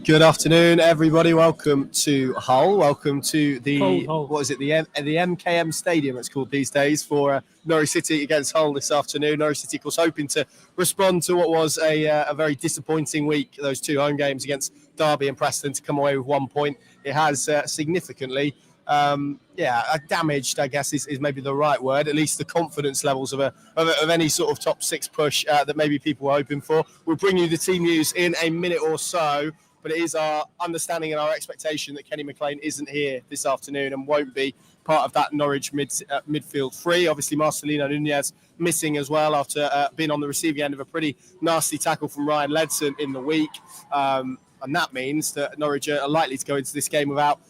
Good afternoon, everybody. Welcome to Hull. Welcome to the Hull. What is it? The MKM Stadium. It's called these days for Norwich City against Hull this afternoon. Norwich City, of course, hoping to respond to what was a very disappointing week. Those two home games against Derby and Preston to come away with 1 point. It has significantly. Damaged, I guess, is maybe the right word. At least the confidence levels of any sort of top six push that maybe people were hoping for. We'll bring you the team news in a minute or so, but it is our understanding and our expectation that Kenny McLean isn't here this afternoon and won't be part of that Norwich midfield three. Obviously, Marcelino Nunez missing as well after being on the receiving end of a pretty nasty tackle from Ryan Ledson in the week. And that means that Norwich are likely to go into this game without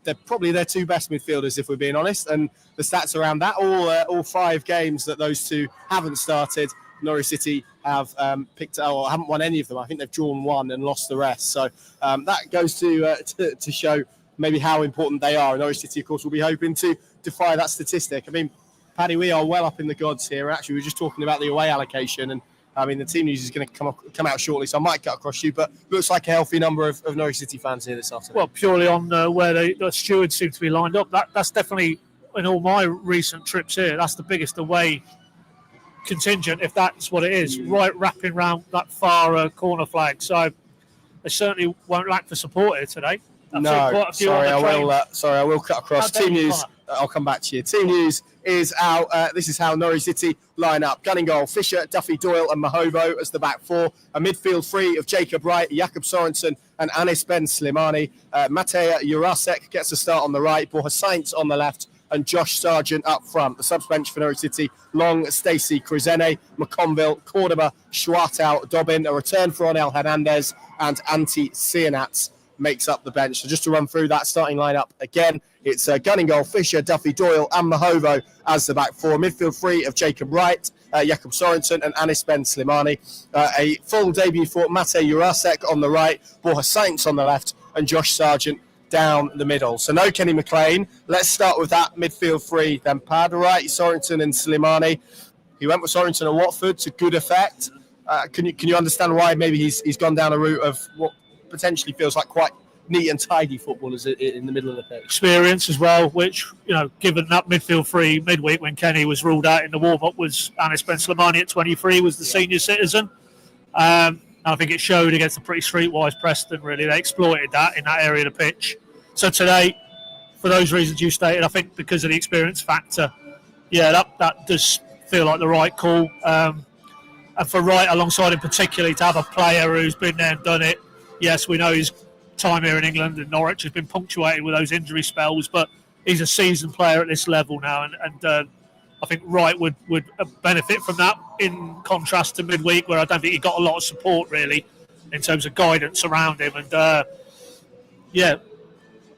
they're probably their two best midfielders, if we're being honest. And the stats around that, all 5 games that those two haven't started, Norwich City have picked or haven't won any of them. I think they've drawn 1 and lost the rest. So that goes to show maybe how important they are. Norwich City, of course, will be hoping to defy that statistic. I mean, Paddy, we are well up in the gods here. Actually, we were just talking about the away allocation, and I mean, the team news is going to come out shortly, so I might cut across you, but looks like a healthy number of Norwich City fans here this afternoon. Well, purely on where the stewards seem to be lined up, that's definitely, in all my recent trips here, that's the biggest away contingent, if that's what it is, right wrapping around that far corner flag. So they certainly won't lack for support here today. No, sorry, I will cut across. Team news, I'll come back to you. Team news is out. This is how Norwich City line up. Gunning goal, Fisher, Duffy, Doyle and Mahovo as the back four. A midfield three of Jacob Wright, Jakob Sorensen and Anis Ben Slimani. Matej Jurasek gets a start on the right, Borja Sainz on the left and Josh Sargent up front. The subs bench for Norwich City, Long, Stacey, Crizene, McConville, Cordoba, Schwartau, Dobbin. A return for Onel Hernandez and Antti Sienats makes up the bench. So just to run through that starting lineup again, it's Gunning goal, Fisher, Duffy, Doyle and Mahovo as the back four. Midfield three of Jacob Wright, Jakob Sorensen and Anis Ben Slimani. A full debut for Matej Jurasek on the right, Borja Sainz on the left and Josh Sargent down the middle. So no Kenny McLean. Let's start with that midfield three then, Pad. Wright, Sorensen and Slimani. He went with Sorensen at Watford to good effect. Can you understand why maybe he's gone down a route of what potentially feels like quite neat and tidy footballers in the middle of the pitch? Experience as well, which, given that midfield three midweek when Kenny was ruled out in the warm-up, was Anis Ben Slimani at 23, was the senior citizen. And I think it showed against a pretty streetwise Preston, really. They exploited that in that area of the pitch. So today, for those reasons you stated, I think because of the experience factor, that does feel like the right call. And for Wright alongside him particularly, to have a player who's been there and done it. Yes, we know his time here in England and Norwich has been punctuated with those injury spells, but he's a seasoned player at this level now, and I think Wright would benefit from that, in contrast to midweek, where I don't think he got a lot of support really in terms of guidance around him. And I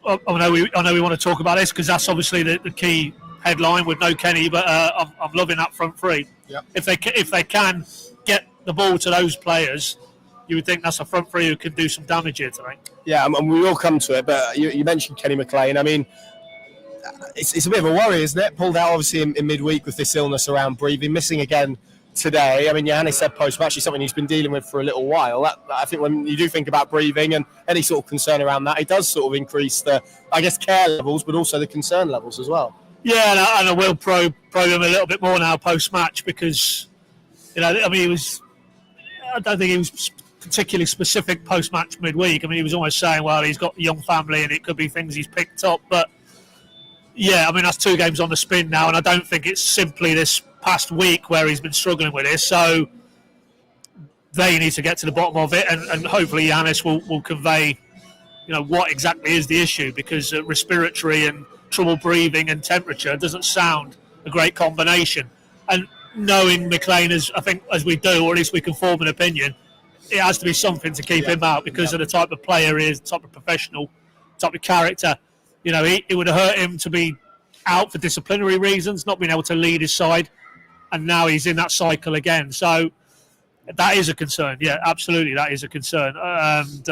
know we want to talk about this because that's obviously the key headline with no Kenny, but I'm loving that front three. Yep. If they can get the ball to those players, you would think that's a front three who can do some damage here tonight. Yeah, and we will come to it, but you mentioned Kenny McLean. I mean, it's a bit of a worry, isn't it? Pulled out, obviously, in midweek with this illness around breathing, missing again today. I mean, Johannes said post-match is something he's been dealing with for a little while. I think when you do think about breathing and any sort of concern around that, it does sort of increase the, I guess, care levels, but also the concern levels as well. Yeah, and I will probe him a little bit more now post-match because, I don't think he was particularly specific post-match midweek. I mean, he was almost saying, well, he's got a young family and it could be things he's picked up. But, yeah, I mean, that's 2 games on the spin now, and I don't think it's simply this past week where he's been struggling with this. So they need to get to the bottom of it, and hopefully Johannes will convey, what exactly is the issue, because respiratory and trouble breathing and temperature doesn't sound a great combination. And knowing McLean, as we do, or at least we can form an opinion, it has to be something to keep him out because of the type of player he is, the type of professional, type of character. It would have hurt him to be out for disciplinary reasons, not being able to lead his side, and now he's in that cycle again. So that is a concern. Yeah, absolutely, that is a concern. And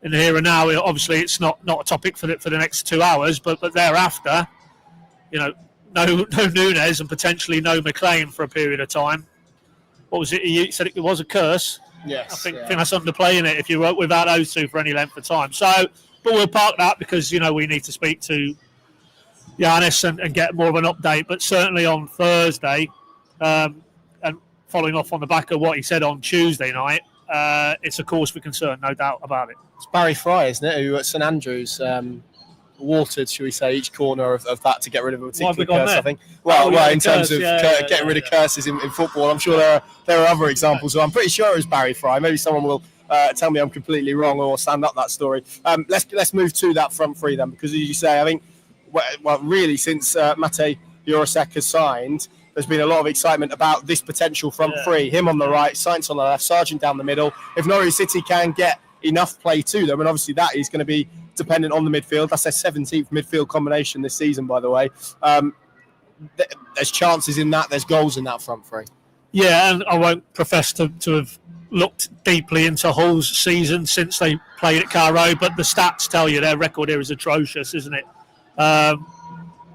in the here and now, obviously, it's not a topic for the next 2 hours, but thereafter, no Nunez and potentially no McLean for a period of time. What was it? You said it was a curse. Yes, I think that's underplaying it if you work without those two for any length of time. So, but we'll park that because, we need to speak to Giannis and get more of an update. But certainly on Thursday, and following off on the back of what he said on Tuesday night, it's a cause for concern, no doubt about it. It's Barry Fry, isn't it, who at St Andrews watered, shall we say, each corner of that to get rid of a particular curse, I think. Well, in terms of getting rid of curses in football, I'm sure there are other examples. So I'm pretty sure it was Barry Fry. Maybe someone will tell me I'm completely wrong or stand up that story. Let's move to that front three then, because as you say, I think, really since Mate Jurasek has signed, there's been a lot of excitement about this potential front three. Him on the right, Sainz on the left, Sargent down the middle. If Norwich City can get enough play to them, and obviously that is going to be dependent on the midfield. That's their 17th midfield combination this season, by the way. There's chances in that. There's goals in that front three. Yeah, and I won't profess to have looked deeply into Hull's season since they played at Carrow Road, but the stats tell you their record here is atrocious, isn't it?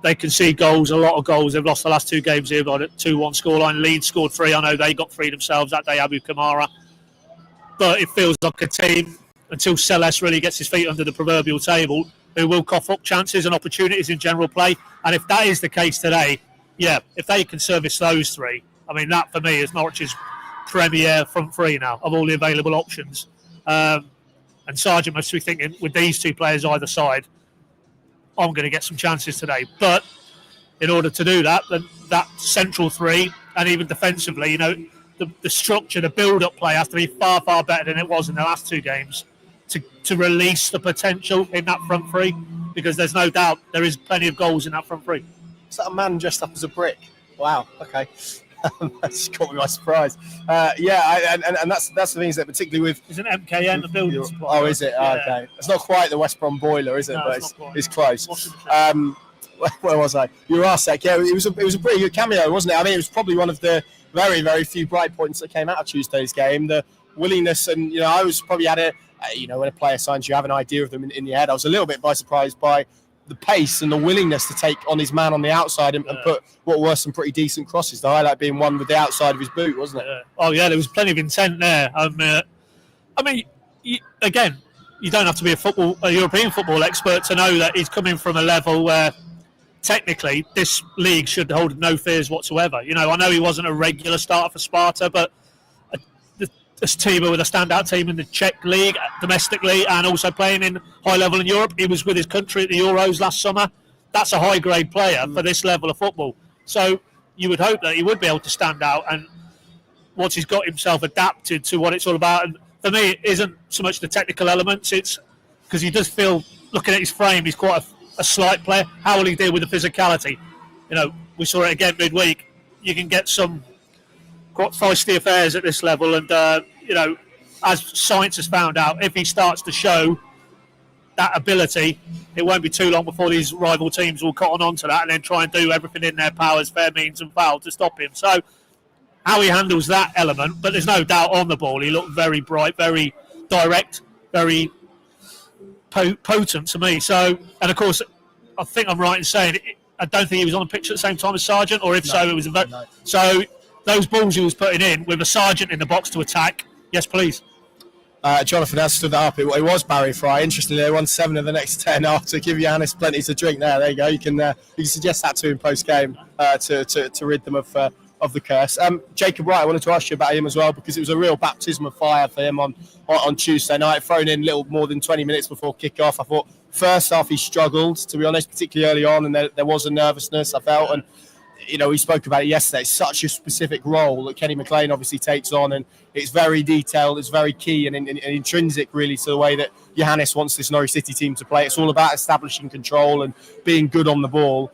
They concede goals, a lot of goals. They've lost the last two games here by a 2-1 scoreline. Leeds scored 3. I know they got 3 themselves that day, Abu Kamara. But it feels like a team, until Celeste really gets his feet under the proverbial table, who will cough up chances and opportunities in general play. And if that is the case today, if they can service those 3, I mean, that for me is Norwich's premier front three now of all the available options. And Sargent must be thinking, with these 2 players either side, I'm going to get some chances today. But in order to do that, then that central 3, and even defensively, the structure, the build-up play has to be far, far better than it was in the last 2 games to release the potential in that front 3, because there's no doubt there is plenty of goals in that front 3. Is that a man dressed up as a brick? Wow, okay. That's caught me by surprise. And that's the things that particularly with... Is an MKM a building supply? Oh, is it? Yeah. Okay. It's not quite the West Brom boiler, is it? No, but it's close. Where was I? Jurasek. Yeah, it was a pretty good cameo, wasn't it? I mean, it was probably one of the very, very few bright points that came out of Tuesday's game. The willingness, and I was probably had when a player signs, you have an idea of them in your head. I was a little bit surprised by the pace and the willingness to take on his man on the outside and put what were some pretty decent crosses. The highlight being one with the outside of his boot, wasn't it? Yeah. Oh yeah, there was plenty of intent there. You don't have to be a European football expert to know that he's coming from a level where technically this league should hold no fears whatsoever. I know he wasn't a regular starter for Sparta, but this team with a standout team in the Czech league domestically and also playing in high level in Europe. He was with his country at the Euros last summer. That's a high grade player for this level of football. So you would hope that he would be able to stand out, and once he's got himself adapted to what it's all about. And for me, it isn't so much the technical elements, it's because he does feel, looking at his frame, he's quite a slight player. How will he deal with the physicality? We saw it again midweek. You can get some quite feisty affairs at this level, and as science has found out, if he starts to show that ability, it won't be too long before these rival teams will cotton on to that and then try and do everything in their powers, fair means and foul, to stop him. So how he handles that element, but there's no doubt on the ball he looked very bright, very direct, very potent to me. So, and of course, I think I'm right in saying I don't think he was on the pitch at the same time as Sargent, or if so, it was so. Those balls he was putting in with a Sargent in the box to attack. Yes, please. Jonathan has stood that up. It was Barry Fry. Interestingly, they won 7 of the next 10 after giving Giannis plenty to drink. There you go. You can suggest that to him post game to rid them of the curse. Jacob Wright, I wanted to ask you about him as well, because it was a real baptism of fire for him on Tuesday night. Thrown in a little more than 20 minutes before kick-off. I thought first half he struggled, to be honest, particularly early on, and there was a nervousness I felt. And we spoke about it yesterday. It's such a specific role that Kenny McLean obviously takes on, and it's very detailed, it's very key and intrinsic really to the way that Giannis wants this Norwich City team to play. It's all about establishing control and being good on the ball.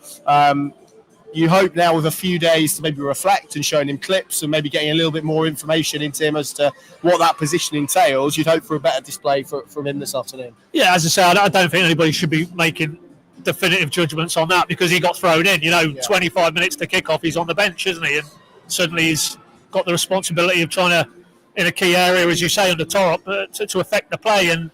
You hope now with a few days to maybe reflect and showing him clips and maybe getting a little bit more information into him as to what that position entails, you'd hope for a better display from him this afternoon. Yeah, as I say, I don't think anybody should be making definitive judgments on that, because he got thrown in 25 minutes to kick off, he's on the bench, isn't he, and suddenly he's got the responsibility of trying to, in a key area, as you say, on the top, to affect the play. And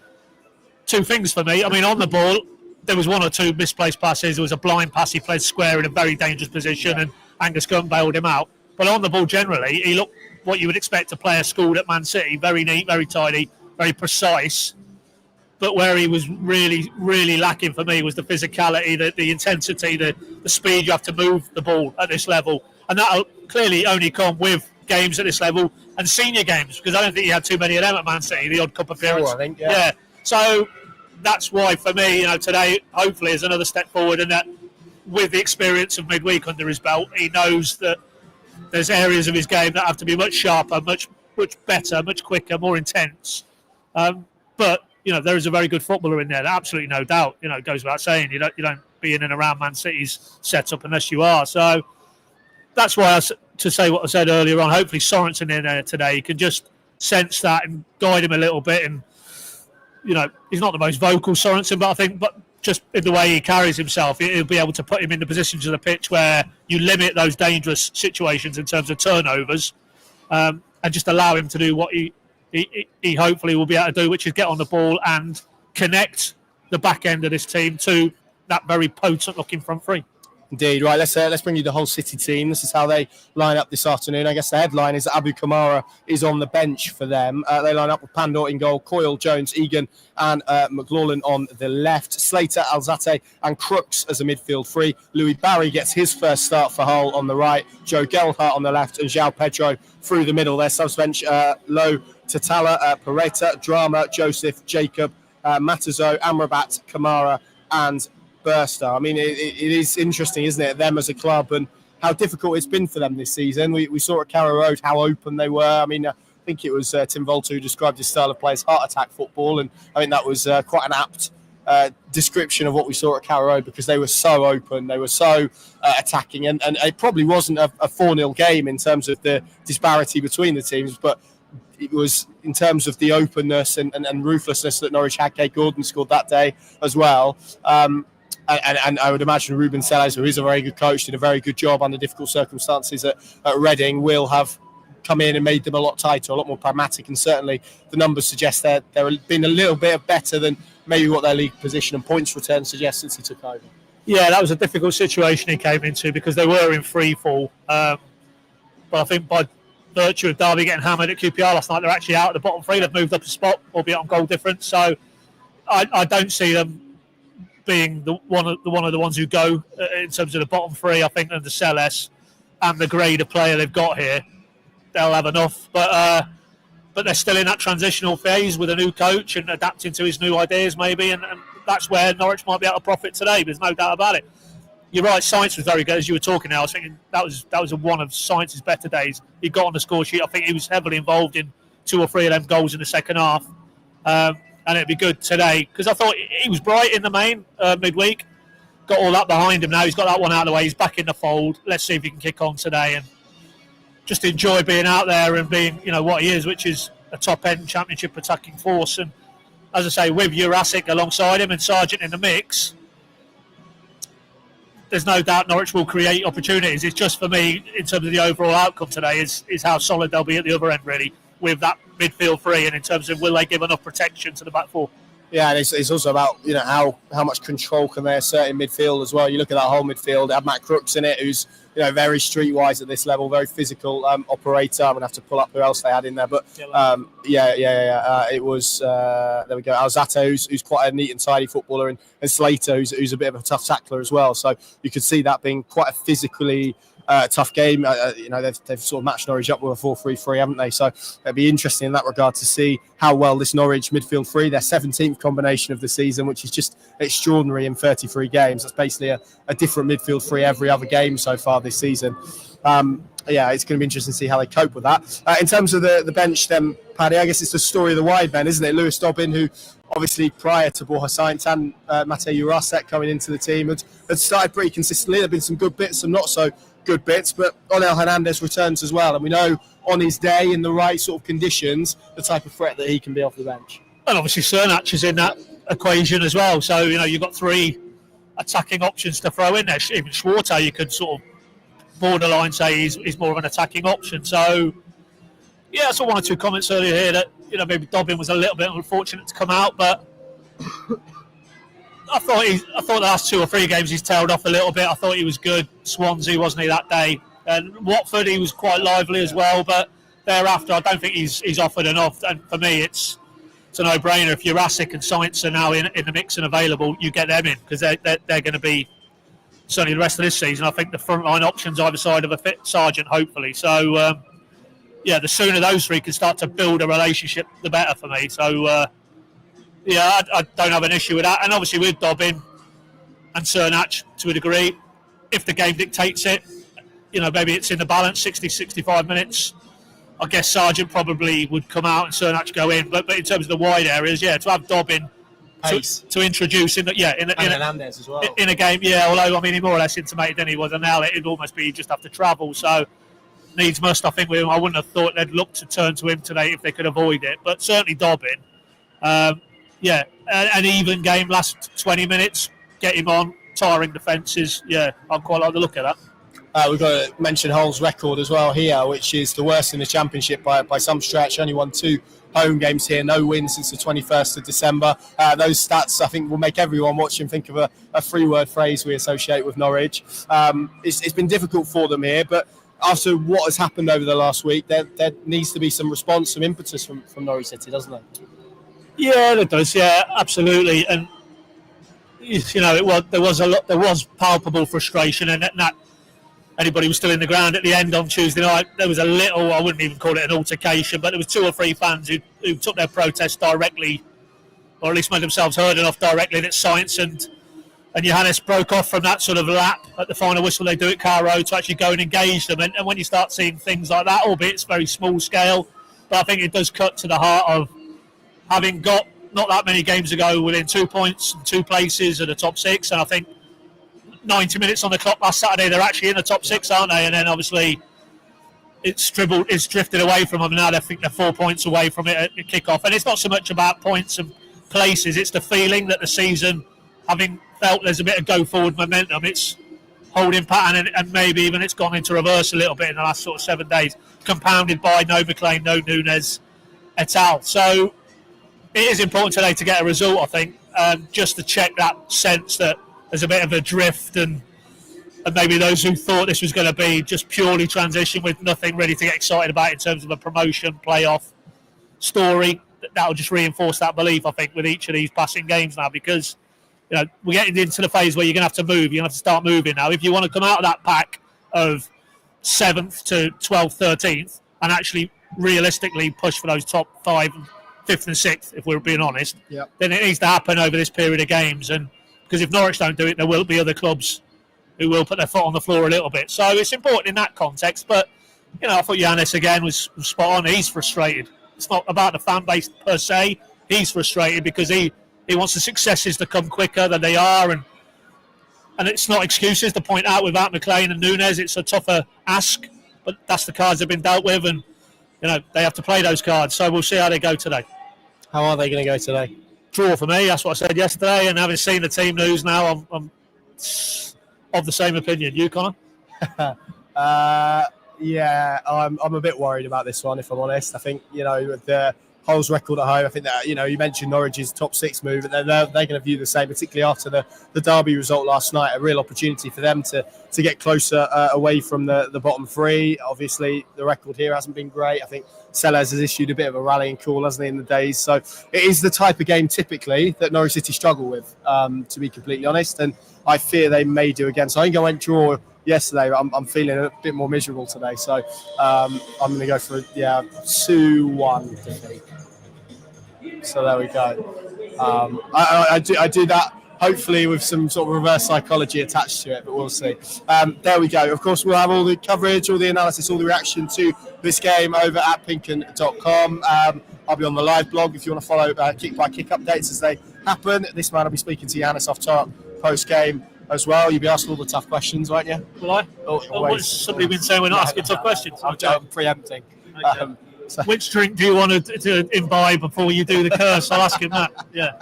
2 things for me. I mean, on the ball there was 1 or 2 misplaced passes. There was a blind pass he played square in a very dangerous position, and Angus Gunn bailed him out. But on the ball generally, he looked what you would expect a player schooled at Man City. Very neat, very tidy, very precise. But where he was really, really lacking for me was the physicality, the intensity, the speed you have to move the ball at this level. And that'll clearly only come with games at this level and senior games, because I don't think he had too many of them at Man City, the odd cup appearance. Sure, I think, yeah. So that's why, for me, today, hopefully, is another step forward, and that with the experience of midweek under his belt, he knows that there's areas of his game that have to be much sharper, much better, much quicker, more intense. But there is a very good footballer in there. Absolutely no doubt. It goes without saying. You don't be in and around Man City's setup unless you are. So that's why to say what I said earlier on. Hopefully Sorensen in there today can just sense that and guide him a little bit. And he's not the most vocal Sorensen, but I think, just in the way he carries himself, he'll be able to put him in the positions of the pitch where you limit those dangerous situations in terms of turnovers, and just allow him to do what he hopefully will be able to do, which is get on the ball and connect the back end of this team to that very potent-looking front three. Indeed. Right, let's bring you the whole City team. This is how they line up this afternoon. I guess the headline is that Abu Kamara is on the bench for them. They line up with Pandor in goal, Coyle, Jones, Egan and McLaughlin on the left. Slater, Alzate and Crooks as a midfield three. Louis Barry gets his first start for Hull on the right. Joe Gelhardt on the left and João Pedro through the middle. Their subs bench, Low, Tatala, Pereta, Drama, Joseph, Jacob, Matazo, Amrabat, Kamara and Burster. I mean, it is interesting, isn't it, them as a club and how difficult it's been for them this season. We saw at Carrow Road how open they were. I mean, I think it was Tim Volta who described his style of play as heart attack football, and I think that was quite an apt description of what we saw at Carrow Road, because they were so open, they were so attacking, and it probably wasn't a 4-0 game in terms of the disparity between the teams, but it was in terms of the openness and ruthlessness that Norwich had. Kay Gordon scored that day as well. And I would imagine Ruben Sellers, who is a very good coach, did a very good job under difficult circumstances at Reading, will have come in and made them a lot tighter, a lot more pragmatic, and certainly the numbers suggest that they're been a little bit better than maybe what their league position and points return suggests since he took over. Yeah, that was a difficult situation he came into because they were in free fall. But I think by virtue of Derby getting hammered at QPR last night, they're actually out at the bottom three. They've moved up a spot, albeit on goal difference. So I don't see them being one of the ones who go in terms of the bottom three. I think under Celes and the grade of player they've got here, they'll have enough. But they're still in that transitional phase with a new coach and adapting to his new ideas, maybe, and that's where Norwich might be able to profit today. There's no doubt about it. You're right, Sainz was very good. As you were talking now, I was thinking that was one of Sainz's better days. He got on the score sheet. I think he was heavily involved in 2 or 3 of them goals in the second half. And it'd be good today because I thought he was bright in the main midweek. Got all that behind him now. He's got that one out of the way. He's back in the fold. Let's see if he can kick on today and just enjoy being out there and being, what he is, which is a top-end championship attacking force. And as I say, with Jurasek alongside him and Sargent in the mix, there's no doubt Norwich will create opportunities. It's just for me, in terms of the overall outcome today, is how solid they'll be at the other end, really, with that midfield three, and in terms of will they give enough protection to the back four. Yeah, and it's also about how much control can they assert in midfield as well. You look at that whole midfield, they have Matt Crooks in it, who's very streetwise at this level, very physical operator. I'm gonna have to pull up who else they had in there, but it was there we go. Alzate, who's quite a neat and tidy footballer, and Slater, who's a bit of a tough tackler as well. So you could see that being quite a physically tough game. They've sort of matched Norwich up with a 4-3-3, haven't they? So it'll be interesting in that regard to see how well this Norwich midfield three, their 17th combination of the season, which is just extraordinary in 33 games. That's basically a different midfield three every other game so far this season. It's going to be interesting to see how they cope with that. In terms of the bench, then, Paddy, I guess it's the story of the wide men, isn't it? Lewis Dobbin, who obviously prior to Borja Sainz and Matej Jurasek coming into the team, had started pretty consistently. There have been some good bits, some not so good bits, but Onel Hernandez returns as well, and we know on his day in the right sort of conditions the type of threat that he can be off the bench. And obviously Cernach is in that equation as well, so you've got 3 attacking options to throw in there. Even Schwarzer, you could sort of borderline say he's more of an attacking option. So yeah, I saw 1 or 2 comments earlier here that maybe Dobbin was a little bit unfortunate to come out, but I thought the last 2 or 3 games he's tailed off a little bit. I thought he was good. Swansea, wasn't he, that day? And Watford, he was quite lively as well. But thereafter, I don't think he's offered enough. And for me, it's a no-brainer. If Jurasek and Science are now in the mix and available, you get them in, because they're going to be certainly the rest of this season. I think the frontline options either side of a fit Sargent, hopefully. So, the sooner those three can start to build a relationship, the better for me. So, I don't have an issue with that. And obviously with Dobbin and Cernach to a degree, if the game dictates it, maybe it's in the balance, 60, 65 minutes. I guess Sargent probably would come out and Cernach go in. But in terms of the wide areas, to have Dobbin to introduce in Hernandez as well. In a game, although, I mean, he more or less intimated than he was an L, it'd almost be you just have to travel. So, needs must, I think, with him. I wouldn't have thought they'd look to turn to him today if they could avoid it. But certainly Dobbin. An even game, last 20 minutes, get him on, tiring defences. I quite like the look of that. We've got to mention Hull's record as well here, which is the worst in the Championship by some stretch. Only won 2 home games here, no wins since the 21st of December. Those stats, I think, will make everyone watching think of a 3-word phrase we associate with Norwich. It's been difficult for them here, but after what has happened over the last week, there needs to be some response, some impetus from Norwich City, doesn't there? Yeah, there does. Yeah, absolutely. And there was palpable frustration, and that anybody was still in the ground at the end on Tuesday night. There was a little, I wouldn't even call it an altercation, but there was 2 or 3 fans who took their protest directly, or at least made themselves heard enough directly that Science and Johannes broke off from that sort of lap at the final whistle they do at Carrow to actually go and engage them. And when you start seeing things like that, albeit it's very small scale, but I think it does cut to the heart of having got not that many games ago within 2 points and 2 places of the top 6. And I think 90 minutes on the clock last Saturday, they're actually in the top 6, aren't they? And then obviously it's drifted away from them. Now I think they're 4 points away from it at the kick-off. And it's not so much about points and places, it's the feeling that the season, having felt there's a bit of go-forward momentum, it's holding pattern, and maybe even it's gone into reverse a little bit in the last sort of 7 days, compounded by no McLean, no Nunes et al. So it is important today to get a result, I think, just to check that sense that there's a bit of a drift, and maybe those who thought this was going to be just purely transition with nothing really to get excited about in terms of a promotion, playoff story, that'll just reinforce that belief, I think, with each of these passing games now, because we're getting into the phase where you're going to have to move. You're going to have to start moving now. If you want to come out of that pack of 7th to 12th, 13th, and actually realistically push for those top 5, 5th and 6th, if we're being honest, then it needs to happen over this period of games. And because if Norwich don't do it, there will be other clubs who will put their foot on the floor a little bit. So it's important in that context. But, I thought Giannis, again, was spot on. He's frustrated. It's not about the fan base per se. He's frustrated because he wants the successes to come quicker than they are. And it's not excuses to point out without McLean and Nunes. It's a tougher ask, but that's the cards they've been dealt with. And, they have to play those cards. So we'll see how they go today. How are they going to go today? Draw for me. That's what I said yesterday. And having seen the team news now, I'm of the same opinion. You, Connor? I'm a bit worried about this one, if I'm honest. I think, with the Hull's record at home, I think that, you mentioned Norwich's top 6 move, and they're going to view the same, particularly after the Derby result last night, a real opportunity for them to get closer away from the bottom 3. Obviously, the record here hasn't been great. I think Sellers has issued a bit of a rallying call, hasn't he, in the days. So it is the type of game, typically, that Norwich City struggle with, to be completely honest, and I fear they may do again. So I think I went draw yesterday, but I'm feeling a bit more miserable today. So I'm going to go for 2-1 defeat. So there we go. I do that hopefully with some sort of reverse psychology attached to it, but we'll see. There we go. Of course, we'll have all the coverage, all the analysis, all the reaction to this game over at pinken.com. I'll be on the live blog if you want to follow kick-by-kick updates as they happen. This man will be speaking to Giannis off top post-game as well. You'll be asking all the tough questions, won't you? Will I? What's somebody been saying we're not asking tough questions? I'm preempting. Okay. Which drink do you want to imbibe before you do the curse? I'll ask him that. Yeah.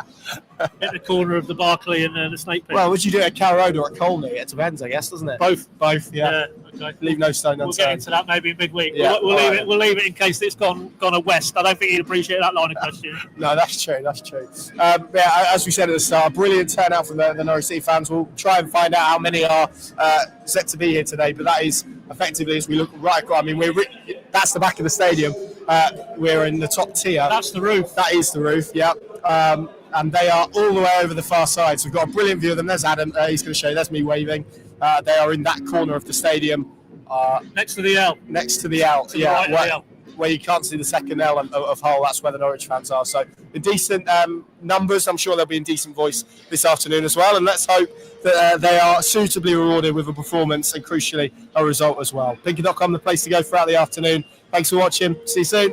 At the corner of the Barclay and the Snake Pit. Well, would you do it at Carrow Road or at Colney? It depends, I guess, doesn't it? Both, yeah. Okay. Leave no stone unturned. We'll get into that maybe midweek. Yeah. We'll leave it in case it's gone west. I don't think he'd appreciate that line of question. No, that's true. As we said at the start, a brilliant turnout from the Norwich City fans. We'll try and find out how many are set to be here today, but that is effectively, as we look right across, I mean, that's the back of the stadium. We're in the top tier. That's the roof. That is the roof, yeah. And they are all the way over the far side. So we've got a brilliant view of them. There's Adam. He's going to show you. There's me waving. They are in that corner of the stadium. Next to the L. Next to the L, Right where you can't see the second L of Hull. That's where the Norwich fans are. So in decent numbers. I'm sure they'll be in decent voice this afternoon as well. And let's hope that they are suitably rewarded with a performance and, crucially, a result as well. Pinky.com, the place to go throughout the afternoon. Thanks for watching. See you soon.